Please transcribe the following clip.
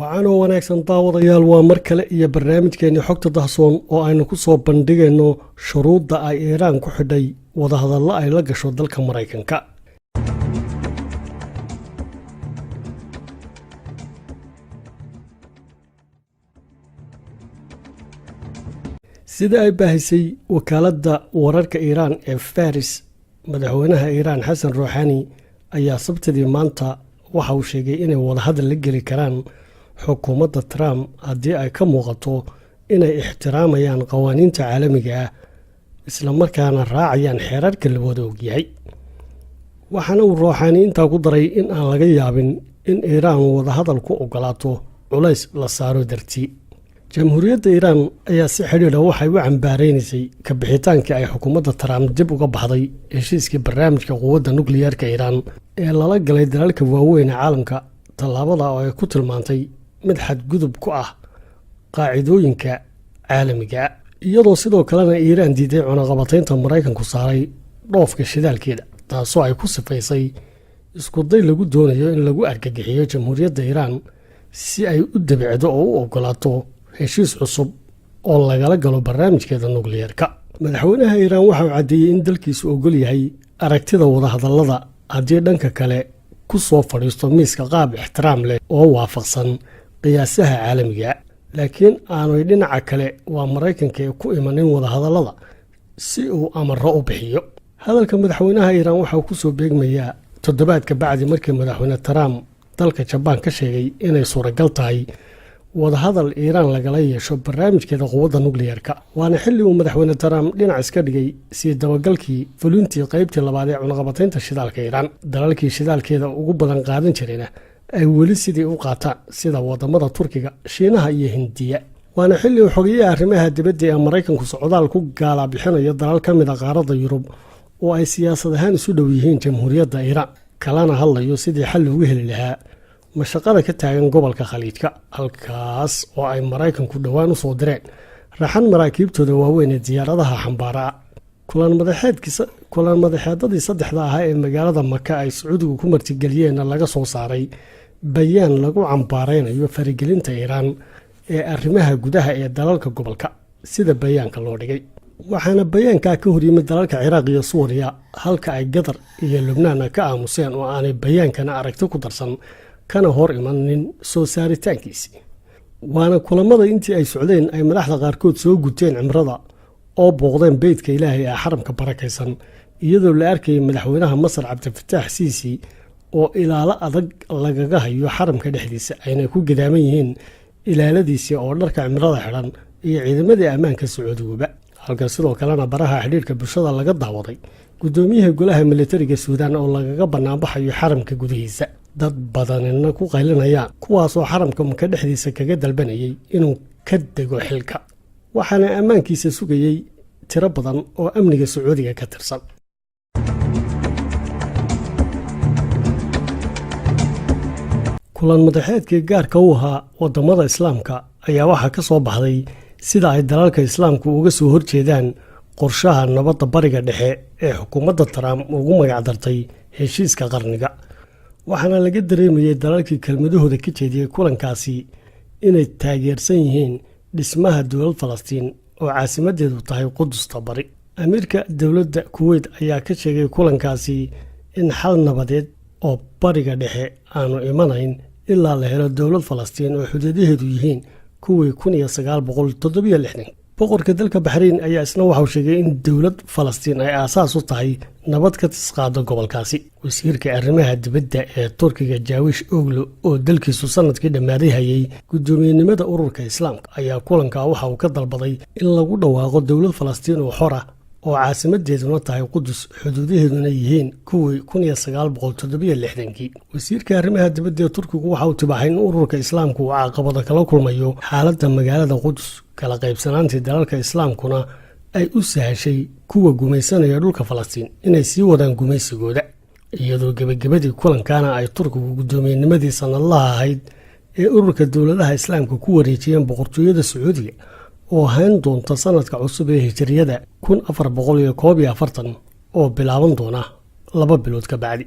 waxaanoo wanaagsan daawadayaal waa mar kale iyo barnaamijkeennii xogta dahsoon oo aynu ku soo bandhigayno shuruudda ay Iiraan ku xidhay wadahadallo ay la gasho dalka Mareykanka. sida ay baahisay wakaaladda wararka Iiraan ee Faris, madaxweynaha Iiraan Xasan Rouhani ayaa sabtidii maanta waxa uu sheegay inay wadahadal la geli karaan xukuumadda Trump haddii ay ka muuqato inay ixtiraamayaan qawaaniinta caalamiga ah isla markaana raacayaan xeerarka la wada ogyahay. waxaana uu Rouhani intaa ku daray in aan laga yaabin in Iiraan wadahadal ku ogolaato culays la saaro dartii. jamhuuriyadda Iiraan ayaa si xidhiidha waxay u cambaareysay ka bixitaankii ay xukuumadda Trump dib uga baxday heshiiskii barnaamijka quwadda nukliyeerka Iiraan ee lala galay dalalka waaweyn ee caalamka, tallaabada oo ay ku tilmaantay mid xadgudub ku ah qaacidooyinka caalamiga, iyadoo sidoo kalena Iiraan diiday cunaqabataynta Mareykanku saaray dhoofka shidaalkeeda, taasoo ay ku sifaysay isku day lagu doonayo in lagu argagixiyo jamhuuriyadda Iiraan si ay u dabicdo oo u ogolaato heshiis cusub oo lagala galo barnaamijkeeda nukliyeerka. madaxweynaha Iiraan waxa uu caddeeyey in dalkiisu ogol yahay aragtida wadahadallada haddii dhanka kale ku soo fadhiisto miiska qaab ixtiraam leh oo waafaqsan qiyaasaha caalamiga, laakiin aanay dhinaca kale waa Mareykanka ku imanin wadahadallada si uu amaro u bixiyo. hadalka madaxweynaha Iiraan waxa uu ku soo beegmayaa toddobaadka bacdi markii madaxweyne Trump dalka Jabaan ka sheegay inay suuragal tahay wadahadal Iiraan lagala yeesho barnaamijkeeda quwadda nukliyeerka, waana xilli uu madaxweyne Trump dhinac iska dhigay sii dabagalkii fulintii qaybtii labaad ee cunaqabataynta shidaalka Iiraan. dalalkii shidaalkeeda ugu badan qaadan jirayna ay weli sidii u qaataan sida wadamada Turkiga, Shiinaha iyo Hindiya. waana xilli uu xogeyaha arrimaha dibadda ee Mareykanku socdaal ku gaala bixinayo dalal ka mid ah qaaradda Yurub oo ay siyaasad ahaan isu dhow yihiin jamhuuriyadda Iiraan, kalana hadlayo sidii xal ugu heli lahaa mashaqada ka taagan gobolka Khaliijka, halkaas oo ay Mareykanku dhowaan u soo direen raxan maraakiibtooda waaweyn ee diyaaradaha xambaara. kulan madaxeedadii saddexda ahaa ee magaalada Maka ay Sacuudigu ku martigeliyeen laga soo saaray bayaan lagu cambaareynayo faragelinta Iiraan ee arrimaha gudaha ee dalalka gobolka, sida bayaanka loo dhigay. waxaana bayaanka ka hor yimid dalalka Ciraaq iyo Suuriya, halka ay Qatar iyo Lubnaan ka aamuseen oo aanay bayaankana aragti ku darsan kana hor imanin soo saaritaankiisii. waana kulamada intii ay socdeen ay madaxda qaarkood soo guteen cimrada oo booqdeen beydka Ilaahay ee xaramka barakaysan, iyadoo la arkayay madaxweynaha Masar Cabdilfataax Siisi oo ilaalo adag lagaga hayo xaramka dhexdiisa, ayna ku gadaaman yihiin ilaaladiisii oo dharka cimrada xidhan iyo ciidamadii ammaanka Sacuudiguba. halka sidoo kalena baraha xidhiidhka bulshada laga daawaday gudoomiyaha golaha militariga Suudaan oo lagaga banaanbaxayo xaramka gudihiisa, dad badanina ku qaylinayaan, kuwaasoo xaramka Maka dhexdiisa kaga dalbanayay inuu ka dego xilka, waxaana ammaankiisa sugayay tiro badan oo amniga Sacuudiga ka tirsan. kulan madaxeedkii gaarka u ahaa wadamada Islaamka ayaa waxaa ka soo baxday sida ay dalalka Islaamku uga soo horjeedaan qorshaha nabadda bariga dhexe ee xukuumadda Trump ugu magac dartay heshiiska qarniga. waxaana laga dareemayay dalalkii kelmadahooda ka jeediyey kulankaasi inay taageersan yihiin dhismaha dowlad Falastiin oo caasimadeedu tahay Qudusta Bari. amiirka dowladda Kuwait ayaa ka sheegay kulankaasi in xal nabadeed oo bariga dhexe aanu imanayn ilaa la helo dowlad Falastiin oo xuduudaheedu yihiin kuwii 1967. boqorka dalka Baxrayn ayaa isna waxa uu sheegay in dowlad Falastiin ay aasaas u tahay nabad ka tisqaado gobolkaasi. wasiirka arrimaha dibadda ee Turkiga Jawish Oglu oo dalkiisu sanadkii dhammaaday hayay gudoomiyenimada ururka Islaamka ayaa kulanka waxa uu ka dalbaday in lagu dhawaaqo dowlad Falastiin oo xor ah oo caasimadeeduna tahay Qudus, xuduudaheeduna yihiin kuwii 1967. wasiirka arrimaha dibadda ee Turkigu waxa uu tibaaxay in ururka Islaamku uu caqabado kala kulmayo xaaladda magaalada Qudus, kala qaybsanaantii dalalka Islaamkuna ay u sahashay kuwa gumaysanaya dhulka Falastiin inay sii wadaan gumaysigooda, iyadoo gebagabadii kulankana ay Turkigu gudoomiyenimadii sanadlaha ahayd ee ururka dowladaha Islaamka ku wareejiyeen boqortooyada Sacuudiga oo hayn doonta sanadka cusub ee hijriyada 1441 oo bilaaban doona 2 bilood ka bacdi.